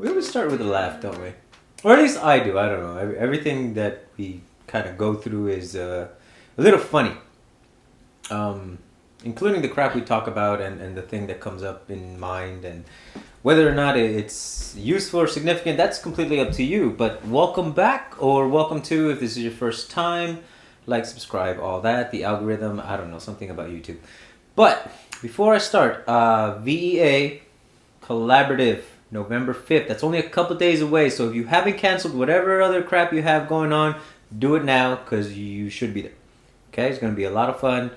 We always start with a laugh, don't we? Or at least I do. I don't know. Everything that we kind of go through is a little funny. Including the crap we talk about and the thing that comes up in mind, and whether or not it's useful or significant, that's completely up to you. But welcome back, or welcome to, if this is your first time. Like, subscribe, all that. The algorithm, I don't know, something about YouTube. But before I start, VEA Collaborative, November 5th. That's only a couple days away. So if you haven't canceled whatever other crap you have going on, do it now because you should be there. Okay, it's going to be a lot of fun.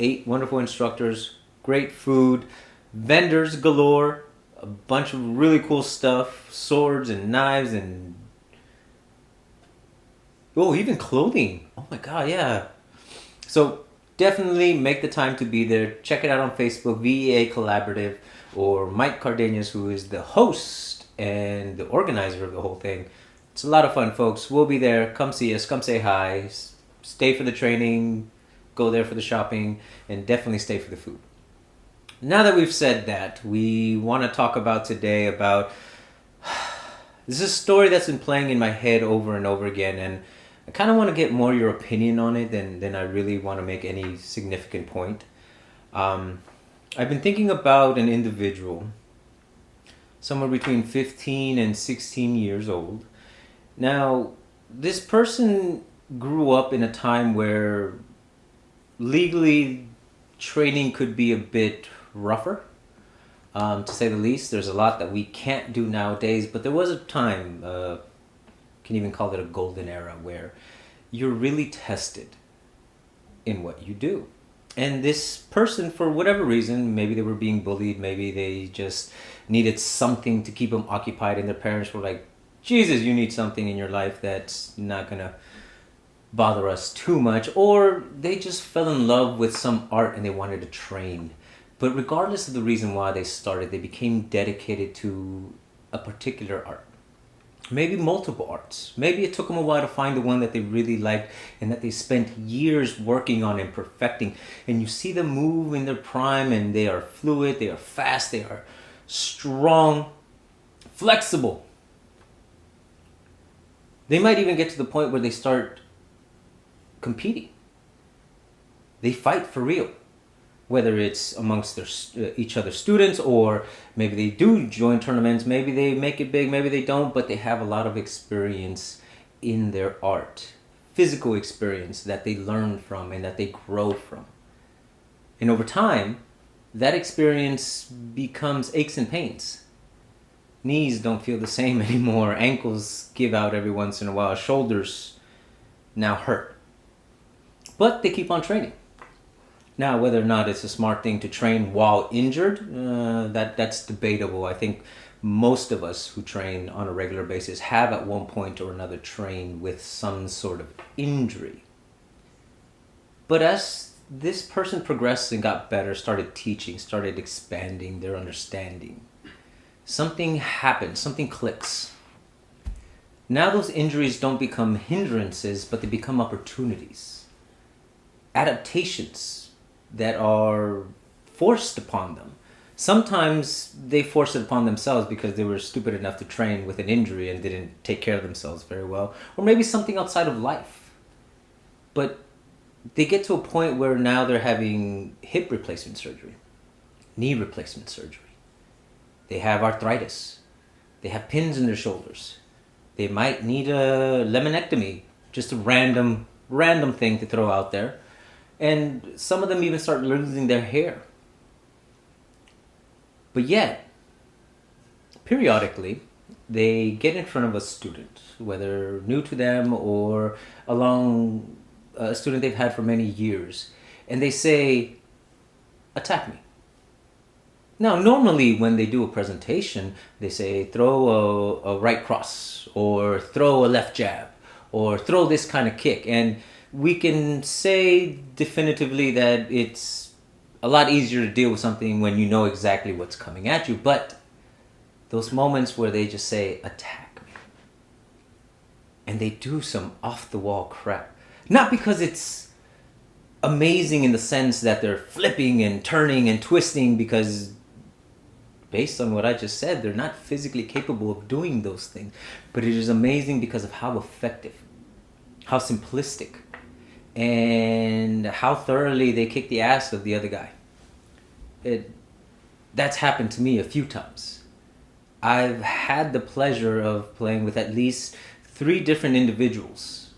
8 wonderful instructors, great food, vendors galore, a bunch of really cool stuff, swords and knives and even clothing. Oh my god, yeah. So definitely make the time to be there. Check it out on Facebook, VEA Collaborative, or Mike Cardenas, who is the host and the organizer of the whole thing. It's a lot of fun, folks. We'll be there. Come see us. Come say hi. Stay for the training. Go there for the shopping. And definitely stay for the food. Now that we've said that, we want to talk about today about... This is a story that's been playing in my head over and over again. And I kind of want to get more your opinion on it than I really want to make any significant point. I've been thinking about an individual somewhere between 15 and 16 years old. Now, this person grew up in a time where legally training could be a bit rougher, to say the least. There's a lot that we can't do nowadays, but there was a time, can even call it a golden era, where you're really tested in what you do. And this person, for whatever reason, maybe they were being bullied, maybe they just needed something to keep them occupied, and their parents were like, Jesus, you need something in your life that's not going to bother us too much. Or they just fell in love with some art and they wanted to train. But regardless of the reason why they started, they became dedicated to a particular art. Maybe multiple arts. Maybe it took them a while to find the one that they really liked and that they spent years working on and perfecting. And you see them move in their prime, and they are fluid, they are fast, they are strong, flexible. They might even get to the point where they start competing. They fight for real. Whether it's amongst their each other's students, or maybe they do join tournaments, maybe they make it big, maybe they don't, but they have a lot of experience in their art. Physical experience that they learn from and that they grow from. And over time, that experience becomes aches and pains. Knees don't feel the same anymore. Ankles give out every once in a while. Shoulders now hurt. But they keep on training. Now, whether or not it's a smart thing to train while injured, that's debatable. I think most of us who train on a regular basis have at one point or another trained with some sort of injury. But as this person progressed and got better, started teaching, started expanding their understanding, something happens, something clicks. Now those injuries don't become hindrances, but they become opportunities, adaptations that are forced upon them. Sometimes they force it upon themselves because they were stupid enough to train with an injury and didn't take care of themselves very well. Or maybe something outside of life. But they get to a point where now they're having hip replacement surgery, knee replacement surgery. They have arthritis. They have pins in their shoulders. They might need a laminectomy, just a random thing to throw out there. And some of them even start losing their hair. But yet, periodically, they get in front of a student, whether new to them or along a student they've had for many years, and they say, attack me. Now, normally when they do a presentation, they say, throw a right cross, or throw a left jab, or throw this kind of kick. And we can say definitively that it's a lot easier to deal with something when you know exactly what's coming at you. But those moments where they just say, attack me, and they do some off-the-wall crap. Not because it's amazing in the sense that they're flipping and turning and twisting, because based on what I just said, they're not physically capable of doing those things. But it is amazing because of how effective, how simplistic, and how thoroughly they kick the ass of the other guy. That's happened to me a few times. I've had the pleasure of playing with at least 3 different individuals,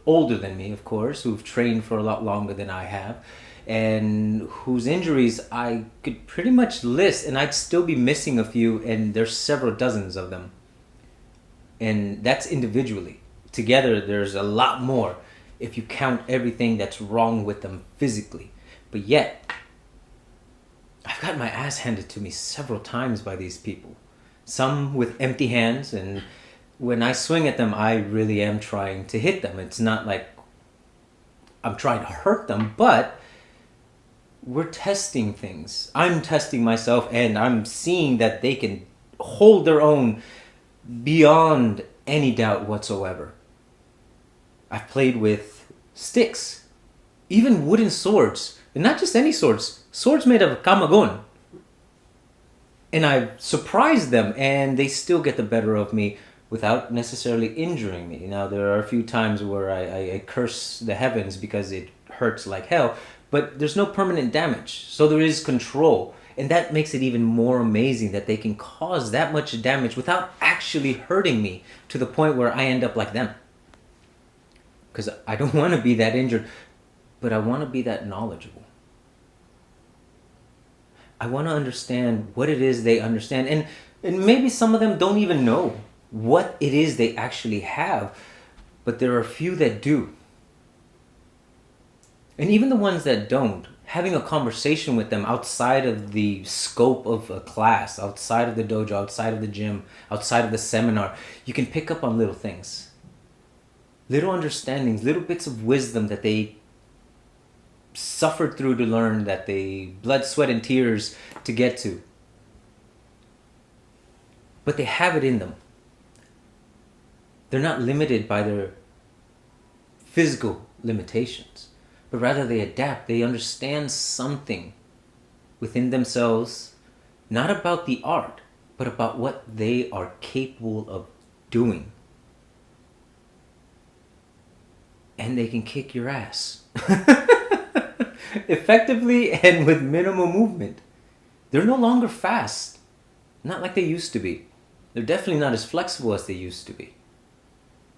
older than me, of course, who've trained for a lot longer than I have, and whose injuries I could pretty much list, and I'd still be missing a few, and there's several dozens of them. And that's individually. Together, there's a lot more if you count everything that's wrong with them physically. But yet, I've got my ass handed to me several times by these people. Some with empty hands, and when I swing at them, I really am trying to hit them. It's not like I'm trying to hurt them, but we're testing things. I'm testing myself, and I'm seeing that they can hold their own beyond any doubt whatsoever. I've played with sticks, even wooden swords, and not just any swords, swords made of kamagon. And I've surprised them, and they still get the better of me without necessarily injuring me. Now, there are a few times where I curse the heavens because it hurts like hell, but there's no permanent damage, so there is control. And that makes it even more amazing that they can cause that much damage without actually hurting me to the point where I end up like them. Because I don't want to be that injured, but I want to be that knowledgeable. I want to understand what it is they understand. And maybe some of them don't even know what it is they actually have, but there are a few that do. And even the ones that don't, having a conversation with them outside of the scope of a class, outside of the dojo, outside of the gym, outside of the seminar, you can pick up on little things. Little understandings, little bits of wisdom that they suffered through to learn, that they blood, sweat, and tears to get to. But they have it in them. They're not limited by their physical limitations, but rather they adapt. They understand something within themselves, not about the art, but about what they are capable of doing. And they can kick your ass. Effectively and with minimal movement. They're no longer fast. Not like they used to be. They're definitely not as flexible as they used to be.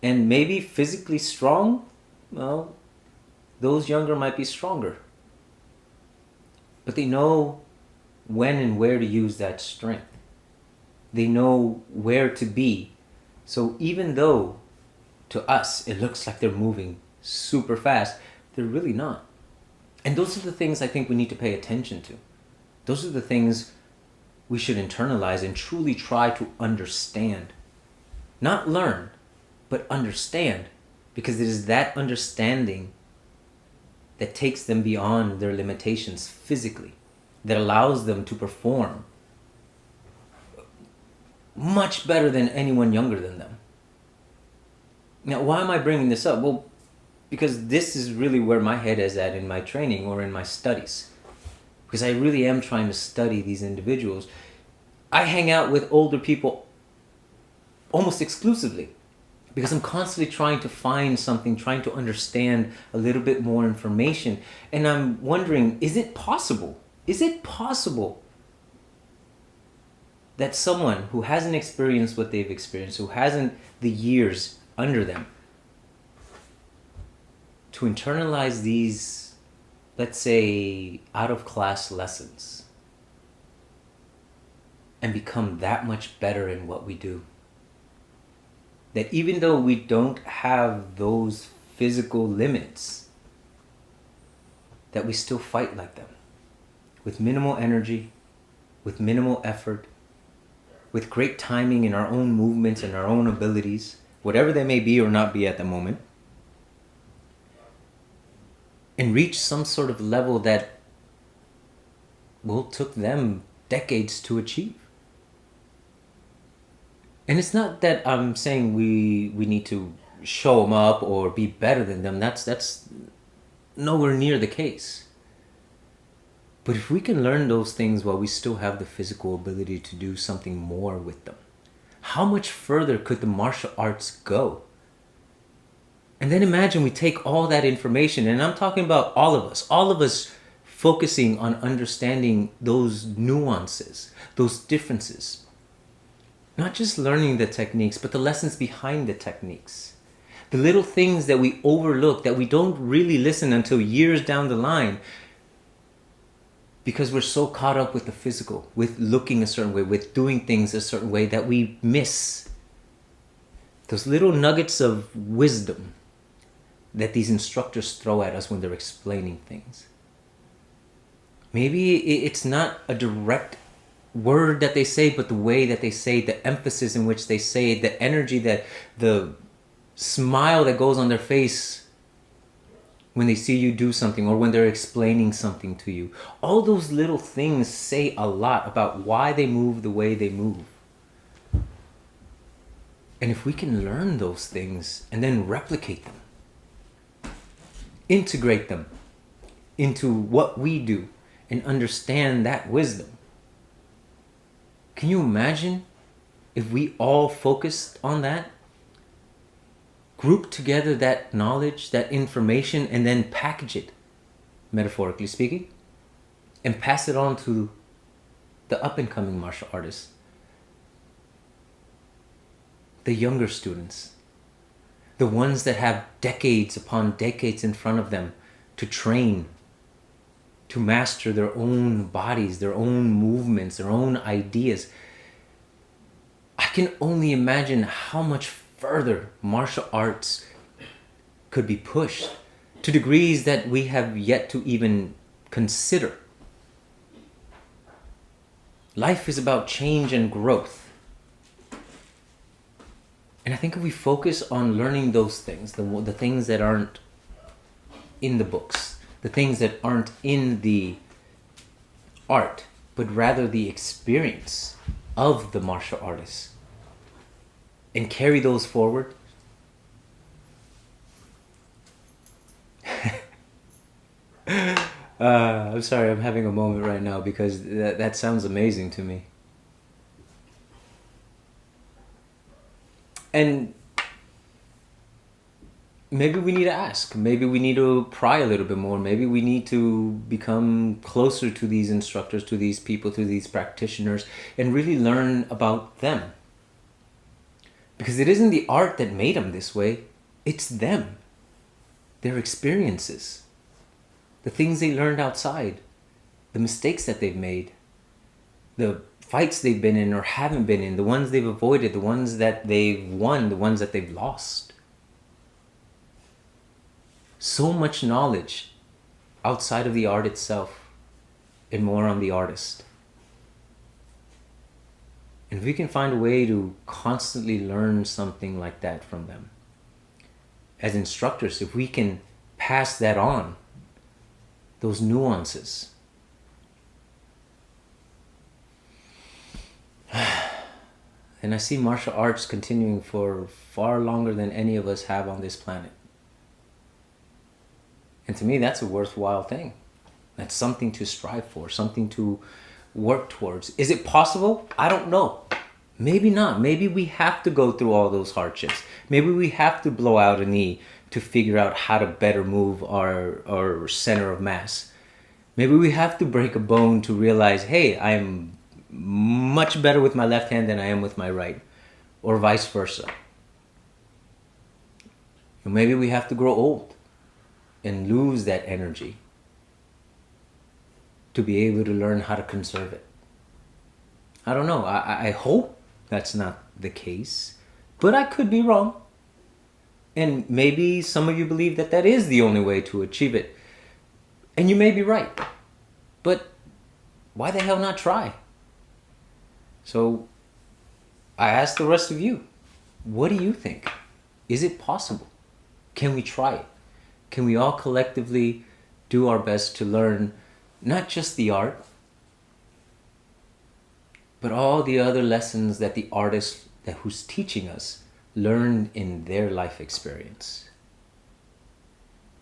And maybe physically strong, well, those younger might be stronger. But they know when and where to use that strength. They know where to be. So even though to us it looks like they're moving super fast, they're really not. And those are the things I think we need to pay attention to. Those are the things we should internalize and truly try to understand. Not learn, but understand. Because it is that understanding that takes them beyond their limitations physically, that allows them to perform much better than anyone younger than them. Now, why am I bringing this up? Well, because this is really where my head is at in my training or in my studies. Because I really am trying to study these individuals. I hang out with older people almost exclusively because I'm constantly trying to find something, trying to understand a little bit more information. And I'm wondering, is it possible? Is it possible that someone who hasn't experienced what they've experienced, who hasn't the years under them, to internalize these, let's say, out-of-class lessons and become that much better in what we do? That even though we don't have those physical limits, that we still fight like them, with minimal energy, with minimal effort, with great timing in our own movements and our own abilities, whatever they may be or not be at the moment, and reach some sort of level that, well, took them decades to achieve. And it's not that I'm saying we need to show them up or be better than them. That's nowhere near the case. But if we can learn those things while we still have the physical ability to do something more with them, how much further could the martial arts go? And then imagine we take all that information, and I'm talking about all of us focusing on understanding those nuances, those differences. Not just learning the techniques, but the lessons behind the techniques. The little things that we overlook, that we don't really listen until years down the line, because we're so caught up with the physical, with looking a certain way, with doing things a certain way, that we miss those little nuggets of wisdom that these instructors throw at us when they're explaining things. Maybe it's not a direct word that they say, but the way that they say, the emphasis in which they say it, the energy, that the smile that goes on their face when they see you do something, or when they're explaining something to you. All those little things say a lot about why they move the way they move. And if we can learn those things and then replicate them, integrate them into what we do, and understand that wisdom, can you imagine if we all focused on that? Group together that knowledge, that information, and then package it, metaphorically speaking, and pass it on to the up-and-coming martial artists, the younger students, the ones that have decades upon decades in front of them to train, to master their own bodies, their own movements, their own ideas. I can only imagine how much further martial arts could be pushed to degrees that we have yet to even consider. Life is about change and growth. And I think if we focus on learning those things, the things that aren't in the books, the things that aren't in the art, but rather the experience of the martial artists, and carry those forward, I'm sorry, I'm having a moment right now because that sounds amazing to me. And maybe we need to ask. Maybe we need to pry a little bit more. Maybe we need to become closer to these instructors, to these people, to these practitioners, and really learn about them. Because it isn't the art that made them this way. It's them. Their experiences. The things they learned outside. The mistakes that they've made. The fights they've been in or haven't been in. The ones they've avoided. The ones that they've won. The ones that they've lost. So much knowledge outside of the art itself, and more on the artist. And if we can find a way to constantly learn something like that from them, as instructors, if we can pass that on, those nuances, and I see martial arts continuing for far longer than any of us have on this planet. And to me, that's a worthwhile thing. That's something to strive for, something to work towards. Is it possible? I don't know. Maybe not. Maybe we have to go through all those hardships. Maybe we have to blow out a knee to figure out how to better move our center of mass. Maybe we have to break a bone to realize, hey, I'm much better with my left hand than I am with my right, or vice versa. Maybe we have to grow old and lose that energy to be able to learn how to conserve it. I don't know. I hope that's not the case, but I could be wrong. And maybe some of you believe that that is the only way to achieve it. And you may be right. But why the hell not try? So I ask the rest of you, what do you think? Is it possible? Can we try it? Can we all collectively do our best to learn not just the art, but all the other lessons that the artist who's teaching us learned in their life experience?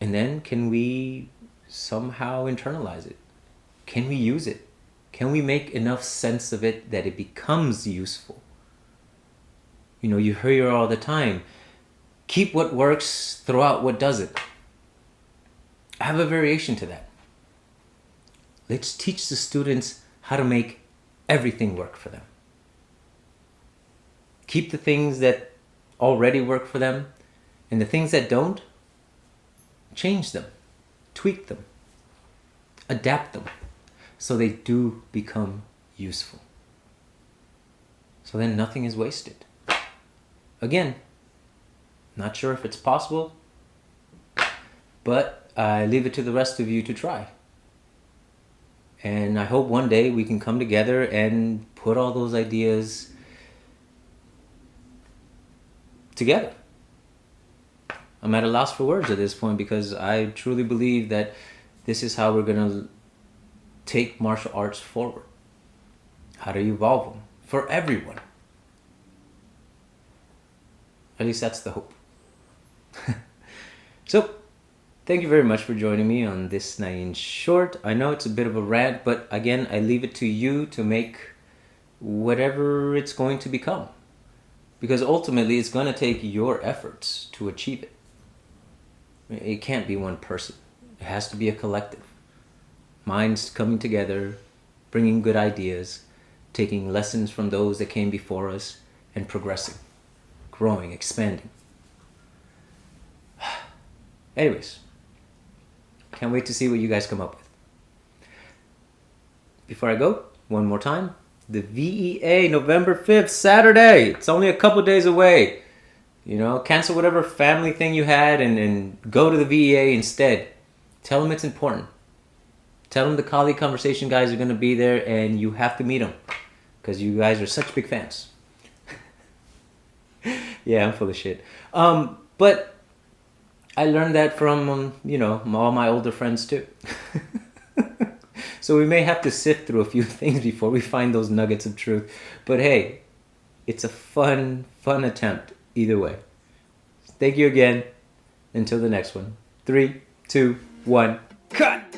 And then can we somehow internalize it? Can we use it? Can we make enough sense of it that it becomes useful? You know, you hear all the time, keep what works, throw out what doesn't. I have a variation to that. Let's teach the students how to make everything work for them. Keep the things that already work for them, and the things that don't, change them, tweak them, adapt them, so they do become useful. So then nothing is wasted. Again, not sure if it's possible, but I leave it to the rest of you to try. And I hope one day we can come together and put all those ideas together. I'm at a loss for words at this point because I truly believe that this is how we're going to take martial arts forward. How to evolve them for everyone. At least that's the hope. So, thank you very much for joining me on this Nain short. I know it's a bit of a rant, but again, I leave it to you to make whatever it's going to become. Because ultimately, it's going to take your efforts to achieve it. It can't be one person. It has to be a collective. Minds coming together, bringing good ideas, taking lessons from those that came before us, and progressing, growing, expanding. Anyways, can't wait to see what you guys come up with. Before I go, one more time, the VEA, November 5th, Saturday. It's only a couple days away. You know, cancel whatever family thing you had and go to the VEA instead. Tell them it's important. Tell them the Kali Konversation guys are going to be there and you have to meet them because you guys are such big fans. Yeah, I'm full of shit. But I learned that from, all my older friends too. So we may have to sift through a few things before we find those nuggets of truth. But hey, it's a fun attempt either way. Thank you again. Until the next one. 3, 2, 1, cut!